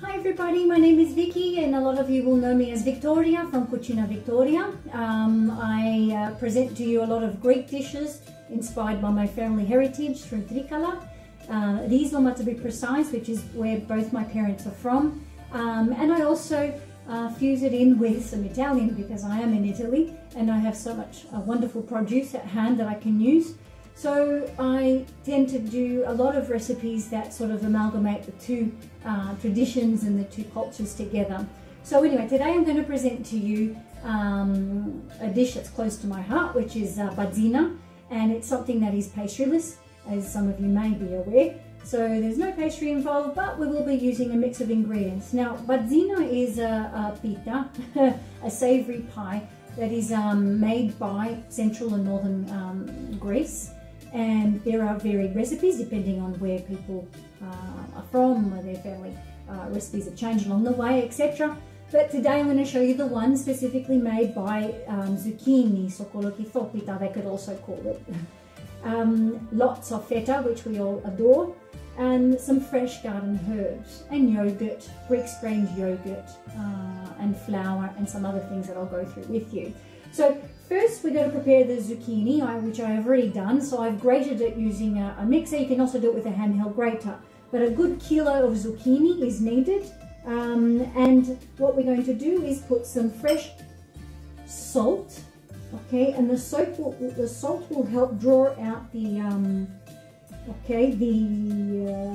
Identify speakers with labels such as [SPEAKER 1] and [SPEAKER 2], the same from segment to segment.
[SPEAKER 1] Hi everybody, my name is Vicky and a lot of you will know me as Victoria from Cucina Victoria. I present to you a lot of Greek dishes inspired by my family heritage through Trikala. Riesoma to be precise, which is where both my parents are from. And I also fuse it in with some Italian because I am in Italy and I have so much wonderful produce at hand that I can use. So I tend to do a lot of recipes that sort of amalgamate the two traditions and the two cultures together. So anyway, today I'm going to present to you a dish that's close to my heart, which is Badzina, and it's something that is pastryless, as some of you may be aware. So there's no pastry involved, but we will be using a mix of ingredients. Now, Badzina is a pita, a savoury pie that is made by Central and Northern Greece. And there are varied recipes depending on where people are from, or their family recipes have changed along the way, etc. But today I'm going to show you the one specifically made by zucchini, so kolokithopita they could also call it. Lots of feta, which we all adore, and some fresh garden herbs, and yogurt, Greek strained yogurt, and flour, and some other things that I'll go through with you. So first we're going to prepare the zucchini, which I have already done. So I've grated it using a mixer. You can also do it with a handheld grater. But a good kilo of zucchini is needed. And what we're going to do is put some fresh salt. Okay, and the salt will help draw out the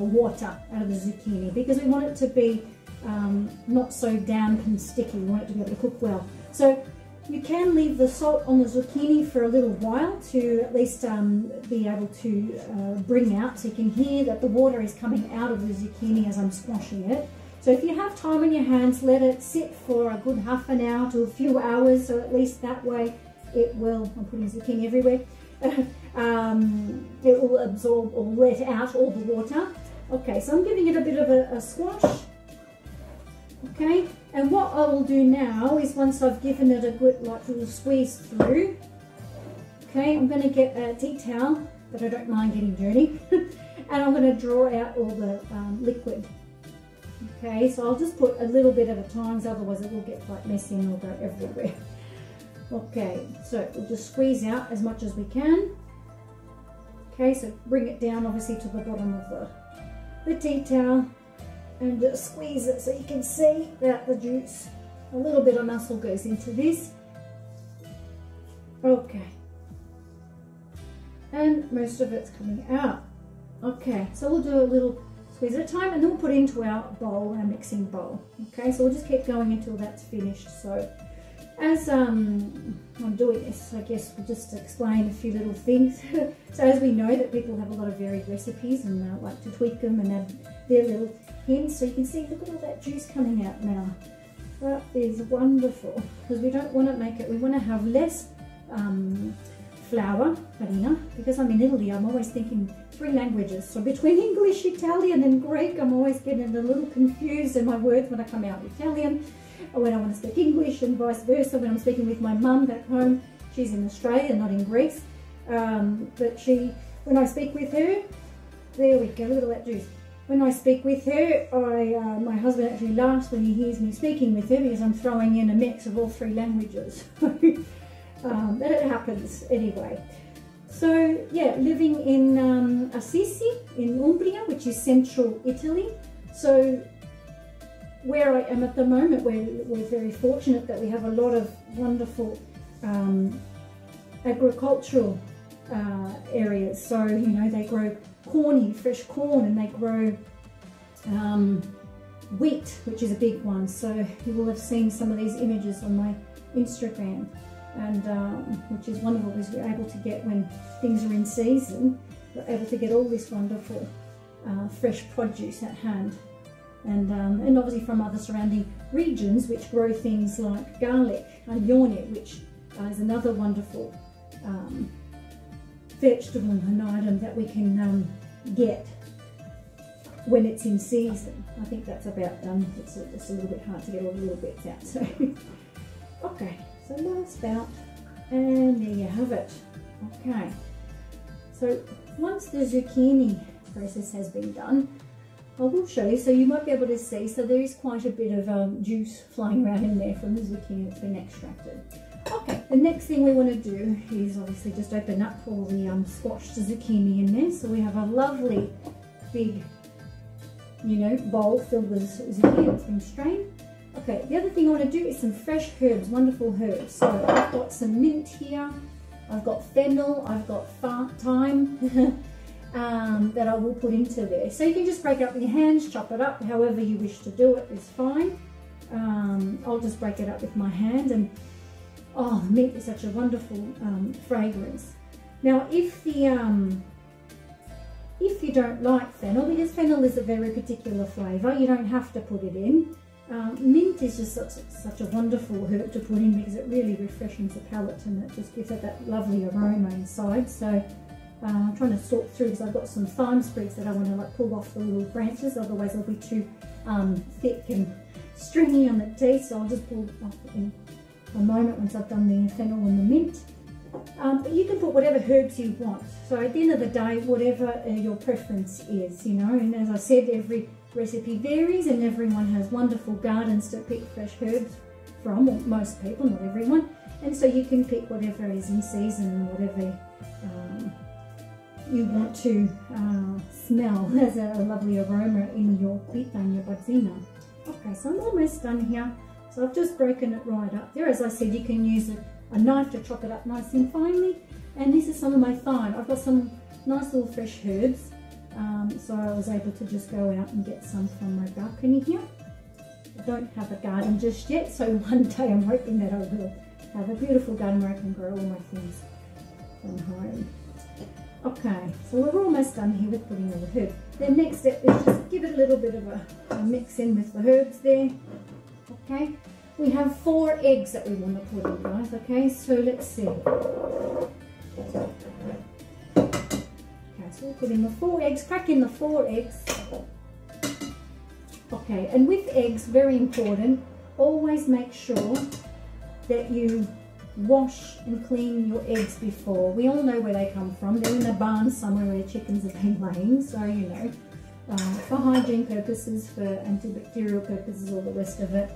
[SPEAKER 1] water out of the zucchini, because we want it to be not so damp and sticky. We want it to be able to cook well. So you can leave the salt on the zucchini for a little while to at least be able to bring out, so you can hear that the water is coming out of the zucchini as I'm squashing it. So if you have time on your hands, let it sit for a good half an hour to a few hours, so at least that way it will, I'm putting zucchini everywhere, it will absorb or let out all the water. Okay, so I'm giving it a bit of a squash. Okay, and what I will do now is, once I've given it a good little squeeze through, okay, I'm going to get a tea towel, but I don't mind getting dirty, and I'm going to draw out all the liquid. Okay, so I'll just put a little bit at a time, otherwise it will get quite messy and will go everywhere. Okay, so we'll just squeeze out as much as we can. Okay, so bring it down obviously to the bottom of the tea towel, and just squeeze it so you can see that the juice, a little bit of muscle goes into this. Okay, and most of it's coming out. Okay, so we'll do a little squeeze at a time, and then we'll put it into our bowl, our mixing bowl. Okay, so we'll just keep going until that's finished. So as I'm doing this, I guess we'll just explain a few little things. So as we know that people have a lot of varied recipes and like to tweak them and add their little hints. So you can see, look at all that juice coming out now. That is wonderful, because we don't want to make it, we want to have less flour, farina, because I'm in Italy, I'm always thinking 3 languages. So between English, Italian and Greek, I'm always getting a little confused in my words when I come out Italian, or when I want to speak English, and vice versa. When I'm speaking with my mum back home, she's in Australia, not in Greece, but when I speak with her, there we go, look at that juice. When I speak with her, my husband actually laughs when he hears me speaking with her, because I'm throwing in a mix of all 3 languages. But it happens anyway. So yeah, living in Assisi in Umbria, which is central Italy. So where I am at the moment, we're very fortunate that we have a lot of wonderful agricultural areas. So, you know, they grow fresh corn, and they grow wheat, which is a big one. So you will have seen some of these images on my Instagram, and which is wonderful, because we're able to get, when things are in season, we're able to get all this wonderful fresh produce at hand. And obviously from other surrounding regions which grow things like garlic, aglione, which is another wonderful vegetable and item that we can get when it's in season. I think that's about done. It's a little bit hard to get all the little bits out. So okay, so last bout, and there you have it. Okay, so once the zucchini process has been done, I will show you, so you might be able to see. So there is quite a bit of juice flying around in there from the zucchini that's been extracted. Okay, the next thing we want to do is obviously just open up all the squashed zucchini in there. So we have a lovely big, you know, bowl filled with zucchini that's been strained. Okay, the other thing I want to do is some fresh herbs, wonderful herbs. So I've got some mint here, I've got fennel, I've got thyme that I will put into there. So you can just break it up with your hands, chop it up, however you wish to do it is fine. I'll just break it up with my hand, and oh, the mint is such a wonderful fragrance. Now if you don't like fennel, because fennel is a very particular flavour, you don't have to put it in. Mint is just such a wonderful herb to put in because it really refreshes the palate and it just gives it that lovely aroma inside. So I'm trying to sort through because I've got some thyme sprigs that I want to like pull off the little branches, otherwise they'll be too thick and stringy on the teeth. So I'll just pull off in a moment once I've done the fennel and the mint. But you can put whatever herbs you want. So at the end of the day, whatever your preference is, you know, and as I said, every recipe varies and everyone has wonderful gardens to pick fresh herbs from, or most people, not everyone. And so you can pick whatever is in season and whatever you want to smell as a lovely aroma in your pita and your badzina. Okay, so I'm almost done here. So I've just broken it right up there. As I said, you can use a knife to chop it up nice and finely. And this is some of my thyme. I've got some nice little fresh herbs. So I was able to just go out and get some from my balcony here. I don't have a garden just yet, so one day I'm hoping that I will have a beautiful garden where I can grow all my things from home. Okay, so we're almost done here with putting all the herbs. The next step is just give it a little bit of a mix in with the herbs there. Okay, we have 4 eggs that we want to put in, guys. Okay, so let's see. So we'll put in the 4 eggs, crack in the 4 eggs. Okay, and with eggs, very important, always make sure that you wash and clean your eggs before. We all know where they come from. They're in a barn somewhere where chickens have been laying, so you know, for hygiene purposes, for antibacterial purposes, all the rest of it.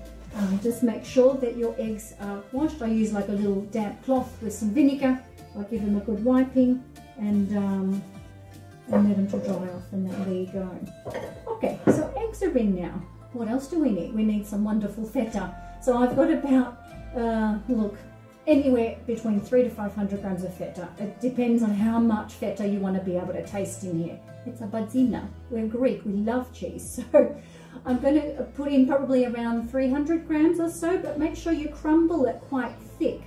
[SPEAKER 1] Just make sure that your eggs are washed. I use like a little damp cloth with some vinegar. I give them a good wiping and let them to dry off, and there you go. Okay, so eggs are in now. What else do we need? We need some wonderful feta. So I've got about, look, anywhere between 300 to 500 grams of feta. It depends on how much feta you want to be able to taste in here. It's a Badzina. We're Greek, we love cheese. So I'm going to put in probably around 300 grams or so, but make sure you crumble it quite thick,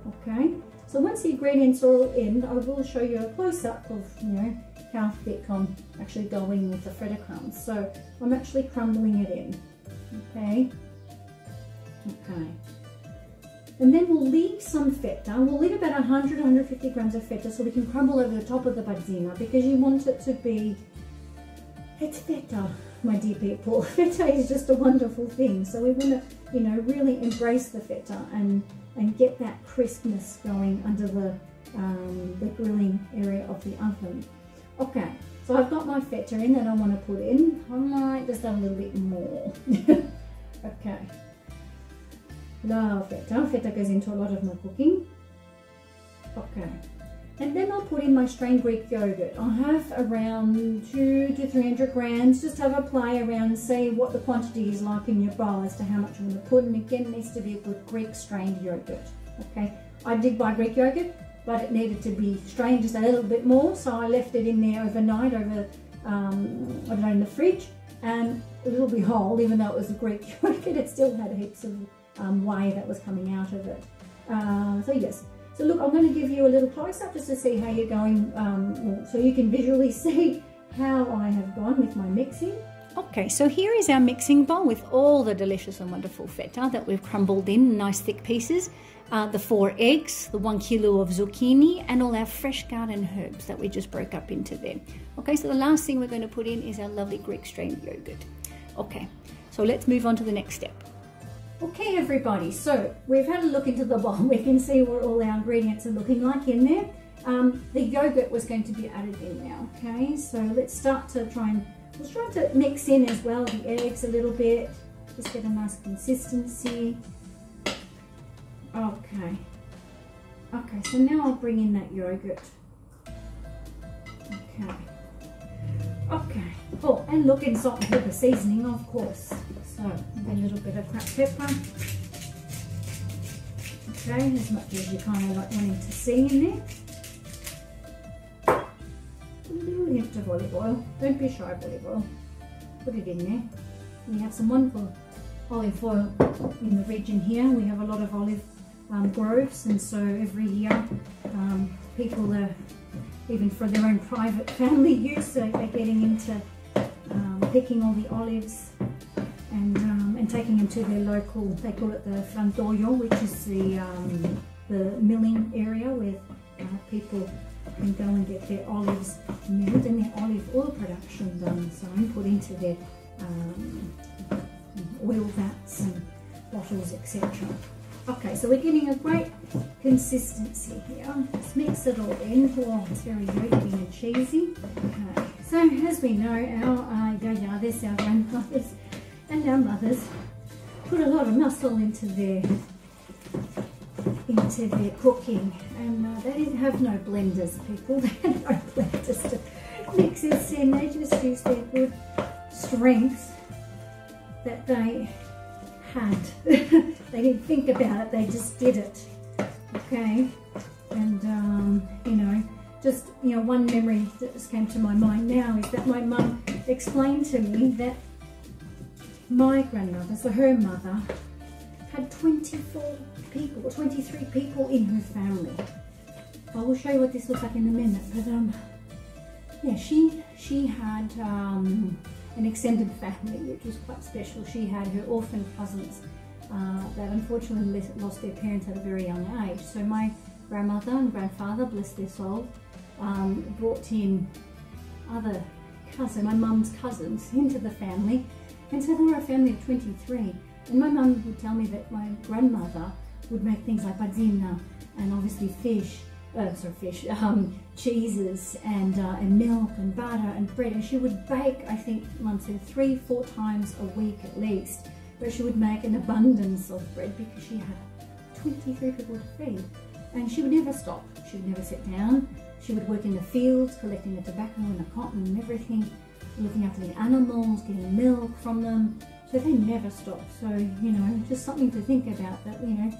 [SPEAKER 1] okay? So once the ingredients are all in, I will show you a close-up of, you know, how thick I'm actually going with the feta crumbs. So I'm actually crumbling it in, okay? Okay. And then we'll leave some feta. We'll leave about 100, 150 grams of feta so we can crumble over the top of the badzina, because you want it to be, it's feta, my dear people. Feta is just a wonderful thing. So we want to, you know, really embrace the feta and get that crispness going under the grilling area of the oven. Okay, so I've got my feta in that I want to put in. I might just add a little bit more. Okay. Love feta. Feta goes into a lot of my cooking. Okay. And then I'll put in my strained Greek yogurt. I have around 200 to 300 grams. Just have a play around, see what the quantity is like in your bowl as to how much you want to put. And again, it needs to be a good Greek strained yogurt. Okay. I did buy Greek yogurt, but it needed to be strained just a little bit more, so I left it in there overnight overnight in the fridge, and a little bit whole. Even though it was a Greek yogurt, it still had heaps of whey that was coming out of it. So yes, so look, I'm going to give you a little close-up just to see how you're going, so you can visually see how I have gone with my mixing. Okay, so here is our mixing bowl with all the delicious and wonderful feta that we've crumbled in nice thick pieces, the 4 eggs, the 1 kilo of zucchini, and all our fresh garden herbs that we just broke up into there. Okay, so the last thing we're going to put in is our lovely Greek strained yogurt. Okay, so let's move on to the next step. Okay everybody, so we've had a look into the bowl. We can see what all our ingredients are looking like in there. The yogurt was going to be added in now, okay? So let's start to try and Just trying to mix in as well the eggs a little bit, just get a nice consistency. Okay. Okay, so now I'll bring in that yogurt. Okay. Okay. Oh, and look, in salt and pepper seasoning, of course. So, a little bit of cracked pepper. Okay, as much as you kind of like wanting to see in there. A little hint of olive oil. Don't be shy of olive oil. Put it in there. We have some wonderful olive oil in the region here. We have a lot of olive groves, and so every year people are, even for their own private family use, are getting into picking all the olives and taking them to their local, they call it the frantoio, which is the milling area where people can go and get their olives milled and their olive oil production done, so put into their oil vats and bottles, etc. Okay, so we're getting a great consistency here. Let's mix it all in. Oh, it's very yogurty and cheesy. Okay, so as we know, our yayades, our grandmothers and our mothers put a lot of muscle into their cooking, and they didn't have no blenders, people. They had no blenders to mix this in. They just used their good strength that they had. They didn't think about it, they just did it. Okay, and you know, just, you know, one memory that just came to my mind now is that my mum explained to me that my grandmother, so her mother, had 24 people, or 23 people in her family. I will show you what this looks like in a minute, but yeah, she had an extended family, which was quite special. She had her orphan cousins that unfortunately lost their parents at a very young age. So my grandmother and grandfather, bless their soul, brought in other cousins, my mum's cousins, into the family, and so they were a family of 23. And my mum would tell me that my grandmother would make things like badzina, and obviously cheeses and milk and butter and bread, and she would bake, I think Mum said 3-4 times a week at least, but she would make an abundance of bread because she had 23 people to feed, and she would never stop. She would never sit down. She would work in the fields, collecting the tobacco and the cotton and everything, looking after the animals, getting milk from them, so they never stopped. So, you know, just something to think about, that, you know,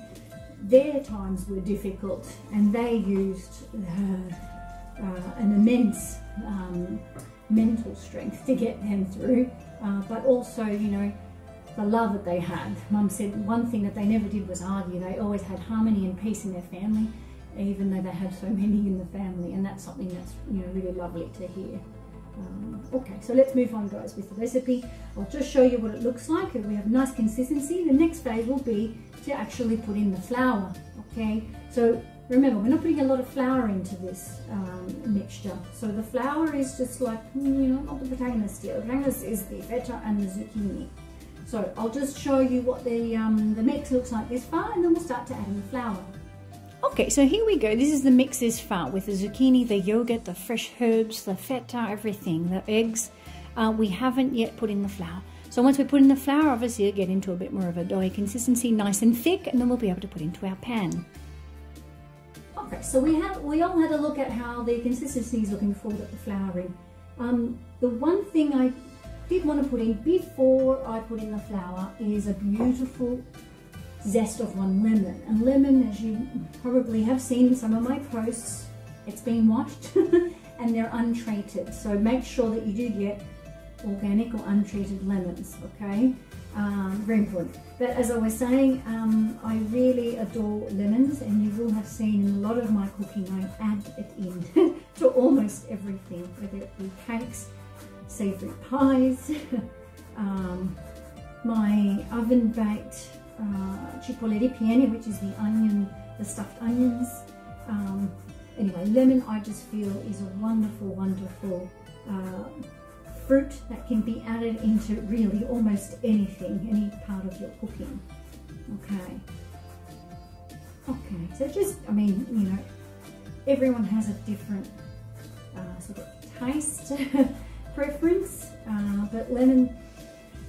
[SPEAKER 1] their times were difficult and they used an immense mental strength to get them through, but also, you know, the love that they had. Mum said one thing that they never did was argue. They always had harmony and peace in their family, even though they had so many in the family, and that's something that's, you know, really lovely to hear. Okay, so let's move on, guys, with the recipe. I'll just show you what it looks like. We have nice consistency. The next phase will be to actually put in the flour. Okay, so remember, we're not putting a lot of flour into this mixture. So the flour is just like, you know, not the protagonist here. The protagonist is the feta and the zucchini. So I'll just show you what the mix looks like this far, and then we'll start to add in the flour. Okay, so here we go. This is the mix this far with the zucchini, the yogurt, the fresh herbs, the feta, everything, the eggs. We haven't yet put in the flour. So once we put in the flour, obviously it'll get into a bit more of a doughy consistency, nice and thick, and then we'll be able to put into our pan. Okay, so we all had a look at how the consistency is looking forward at the flouring. The one thing I did want to put in before I put in the flour is a beautiful zest of lemon. And lemon, as you probably have seen in some of my posts, it's been washed and they're untreated. So make sure that you do get organic or untreated lemons, okay? Very important. But as I was saying, I really adore lemons, and you will have seen in a lot of my cooking I add it in to almost everything, whether it be cakes, savoury pies, my oven baked cipolle ripiene, which is the onion, the stuffed onions. Anyway, lemon I just feel is a wonderful, wonderful fruit that can be added into really almost anything, any part of your cooking. Okay. Okay, so just, I mean, you know, everyone has a different sort of taste preference. but lemon,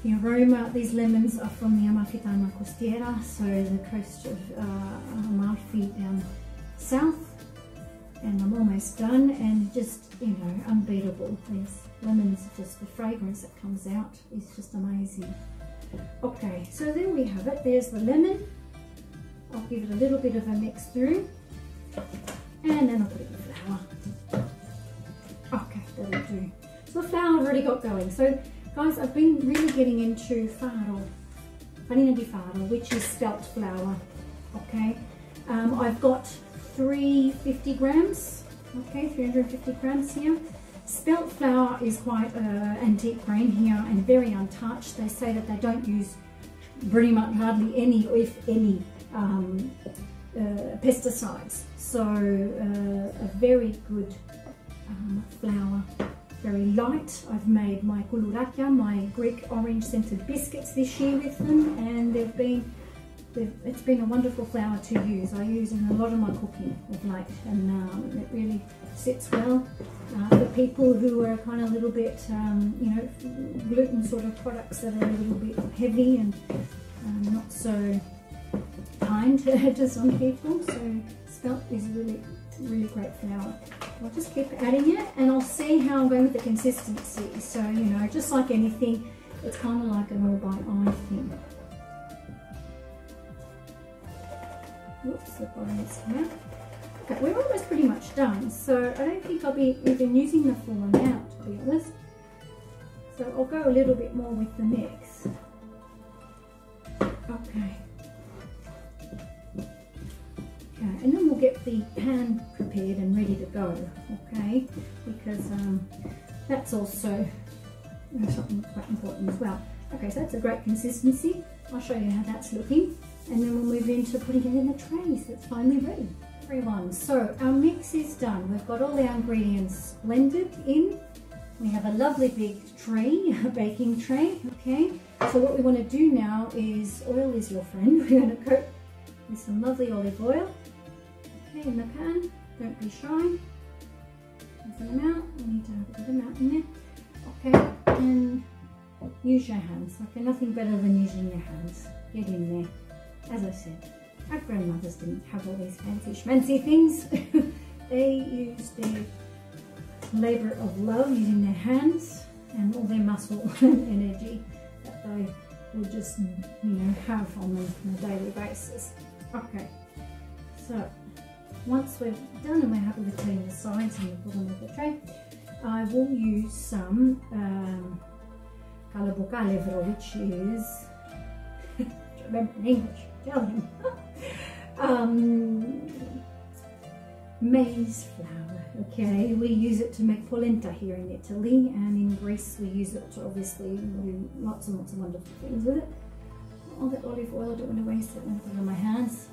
[SPEAKER 1] the aroma, these lemons are from the Amalfitana costiera, so the coast of Amalfi down south. And I'm almost done, and just, you know, unbeatable. These lemons, just the fragrance that comes out is just amazing. Okay, so there we have it. There's the lemon. I'll give it a little bit of a mix through, and then I'll put it in the flour. Okay, that'll do. So the flour I've already got going. So guys, I've been really getting into farina di farro, which is spelt flour. Okay, I've got 350 grams, okay, 350 grams here. Spelt flour is quite antique grain here and very untouched. They say that they don't use pretty much hardly any, if any, pesticides. So a very good flour, very light. I've made my koulourakia, my Greek orange scented biscuits this year with them, and it's been a wonderful flour to use. I use in a lot of my cooking of late, and it really sits well for people who are kind of a little bit, you know, gluten sort of products that are a little bit heavy and not so kind to some people. So spelt is really, really great flour. I'll just keep adding it, and I'll see how I'm going with the consistency. So, you know, just like anything, it's kind of like an all by eye thing. Oops, the bottom is here. Okay, we're almost pretty much done, so I don't think I'll be even using the full amount, to be honest. So I'll go a little bit more with the mix. Okay. Okay, and then we'll get the pan prepared and ready to go, okay? Because that's also something quite important as well. Okay, so that's a great consistency. I'll show you how that's looking. And then we'll move into putting it in the tray, so it's finally ready. Everyone, so our mix is done. We've got all our ingredients blended in. We have a lovely big tray, a baking tray, okay? So what we want to do now is, oil is your friend. We're going to coat with some lovely olive oil, okay, in the pan. Don't be shy. There's an amount, we need to have a good amount in there. Okay, and use your hands. Okay, nothing better than using your hands. Get in there. As I said, our grandmothers didn't have all these fancy things. They used their labour of love using their hands and all their muscle and energy that they would just, you know, have on a daily basis. Okay, so once we're done and we're happy with cutting the sides and the bottom of the tray, I will use some kalabukalevo, which is, remember in English, maize flour. Okay, we use it to make polenta here in Italy, and in Greece we use it to obviously do lots and lots of wonderful things with it. All that olive oil, I don't want to waste it. I'm going to put it on my hands,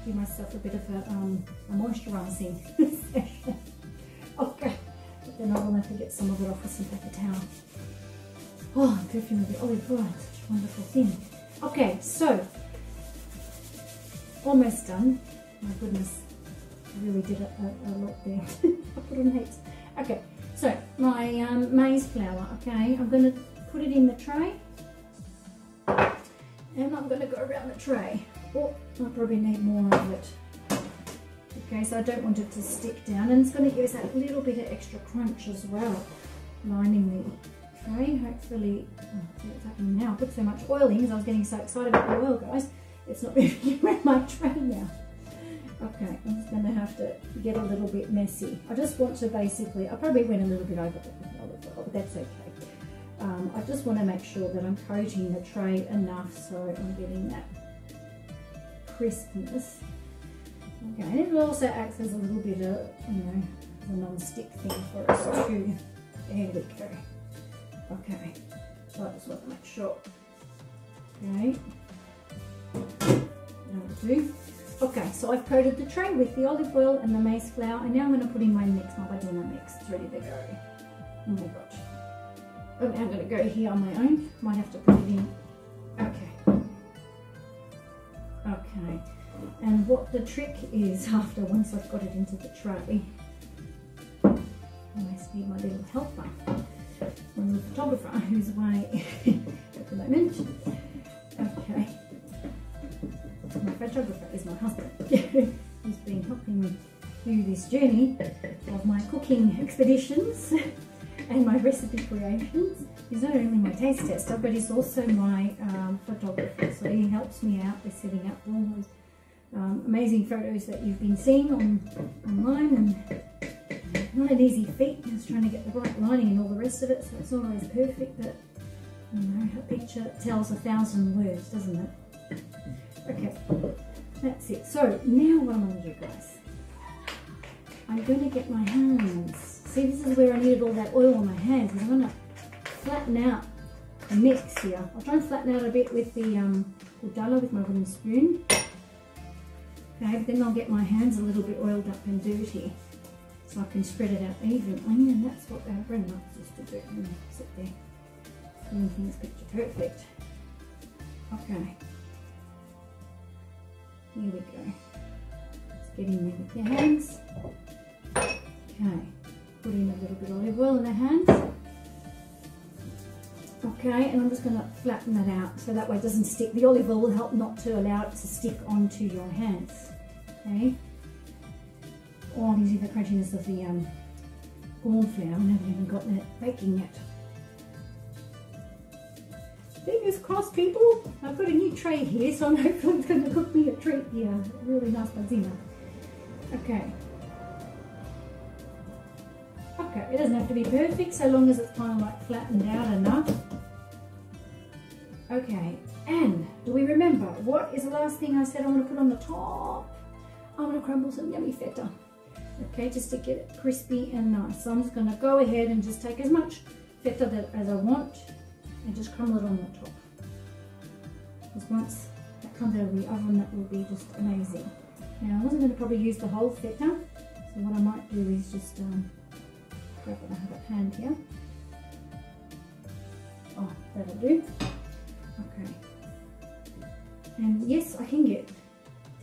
[SPEAKER 1] give myself a bit of a moisturising session. Okay, but then I will have to get some of it off with some paper towel. Oh, I'm perfume with the olive oil, such a wonderful thing. Okay, so almost done. My goodness, I really did a lot there. I put on heaps. Okay, so my maize flour, okay, I'm going to put it in the tray, and I'm going to go around the tray. Oh, I probably need more of it. Okay, so I don't want it to stick down, and it's going to give us that little bit of extra crunch as well, lining the tray. Hopefully, see what's happening now. I put so much oil in because I was getting so excited about the oil, guys. It's not moving around my tray now. Okay, I'm just going to have to get a little bit messy. I just want to basically, I probably went a little bit over the olive oil, but that's okay. I just want to make sure that I'm coating the tray enough so I'm getting that crispness. Okay, and it also acts as a little bit of, you know, a non-stick thing for us too. There we go. Okay, so I just want to make sure. Okay. That'll do. Okay, so I've coated the tray with the olive oil and the maize flour, and now I'm going to put in my mix, my Badzina mix. It's ready to go. Oh my gosh. I'm now going to go here on my own. Might have to put it in. Okay. Okay. And what the trick is, once I've got it into the tray, I always need my little helper. my photographer who's away at the moment. Okay. My photographer is my husband, who's been helping me through this journey of my cooking expeditions and my recipe creations. He's not only my taste tester, but he's also my photographer. So he helps me out with setting up all those amazing photos that you've been seeing online. And not an easy feat, just trying to get the right lighting and all the rest of it. So it's not always perfect, but you know, a picture tells 1,000 words, doesn't it? Okay, that's it. So now what I'm going to do, guys, I'm going to get my hands. See, this is where I needed all that oil on my hands, because I'm going to flatten out the mix here. I'll try and flatten out a bit with the Trikala, with my wooden spoon. Okay, but then I'll get my hands a little bit oiled up and dirty, so I can spread it out evenly, and that's what our grandmothers used to do. Sit there, doing things picture perfect. Okay. Here we go. Just get in there with your hands. Okay, put in a little bit of olive oil in the hands. Okay, and I'm just going to flatten that out so that way it doesn't stick. The olive oil will help not to allow it to stick onto your hands. Okay. Oh, I'm using the crunchiness of the corn flour. I haven't even gotten it baking yet. Fingers crossed, people. I've got a new tray here, so I'm hoping it's going to cook me a treat here. A really nice badzina. Okay. Okay, it doesn't have to be perfect, so long as it's kind of like flattened out enough. Okay, and do we remember what is the last thing I said I want to put on the top? I want to crumble some yummy feta. Okay, just to get it crispy and nice. So I'm just going to go ahead and just take as much feta as I want and just crumble it on the top. Because once that comes out of the oven, that will be just amazing. Now I wasn't going to probably use the whole feta, so what I might do is just grab it. I have a hand here. Oh, that'll do. Okay. And yes, I can get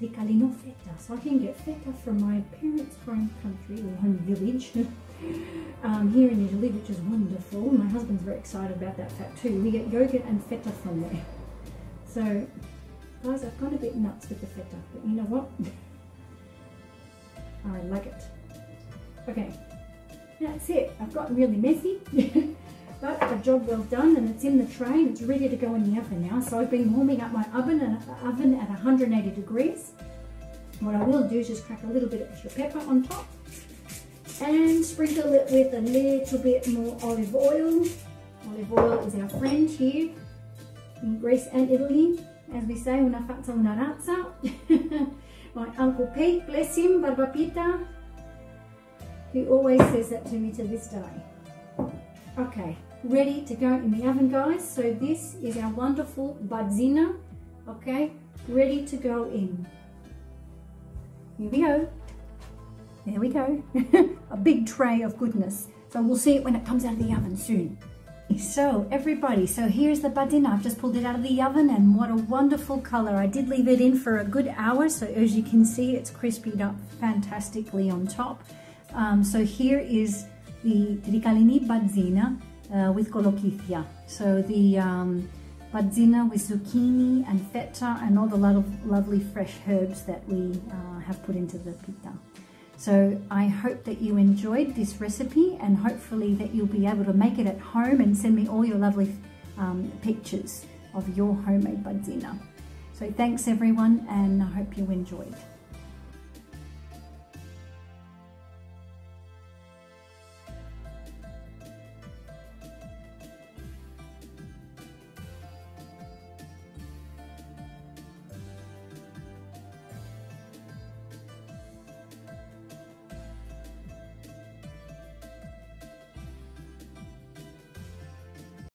[SPEAKER 1] Trikalini feta. So I can get feta from my parents' home country or home village here in Italy, which is wonderful. My husband's very excited about that fact too. We get yogurt and feta from there. So guys, I've gone a bit nuts with the feta, but you know what? I like it. Okay, that's it. I've gotten really messy, but a job well done, and it's in the tray and it's ready to go in the oven now. So I've been warming up my oven at 180 degrees. What I will do is just crack a little bit of extra pepper on top and sprinkle it with a little bit more olive oil. Olive oil is our friend here in Greece and Italy. As we say, una fazza una razza. My Uncle Pete, bless him, Barbapita, who always says that to me to this day. Okay, ready to go in the oven, guys. So this is our wonderful badzina, okay, ready to go in. Here we go. There we go. A big tray of goodness. So we'll see it when it comes out of the oven soon. So everybody, so here's the badzina. I've just pulled it out of the oven, and what a wonderful color. I did leave it in for a good hour, so as you can see, it's crispied up fantastically on top. So here is the Trikalini badzina with kolokithia. So the badzina with zucchini and feta and all the lovely fresh herbs that we have put into the pita. So I hope that you enjoyed this recipe, and hopefully that you'll be able to make it at home and send me all your lovely pictures of your homemade badzina. So thanks everyone, and I hope you enjoyed.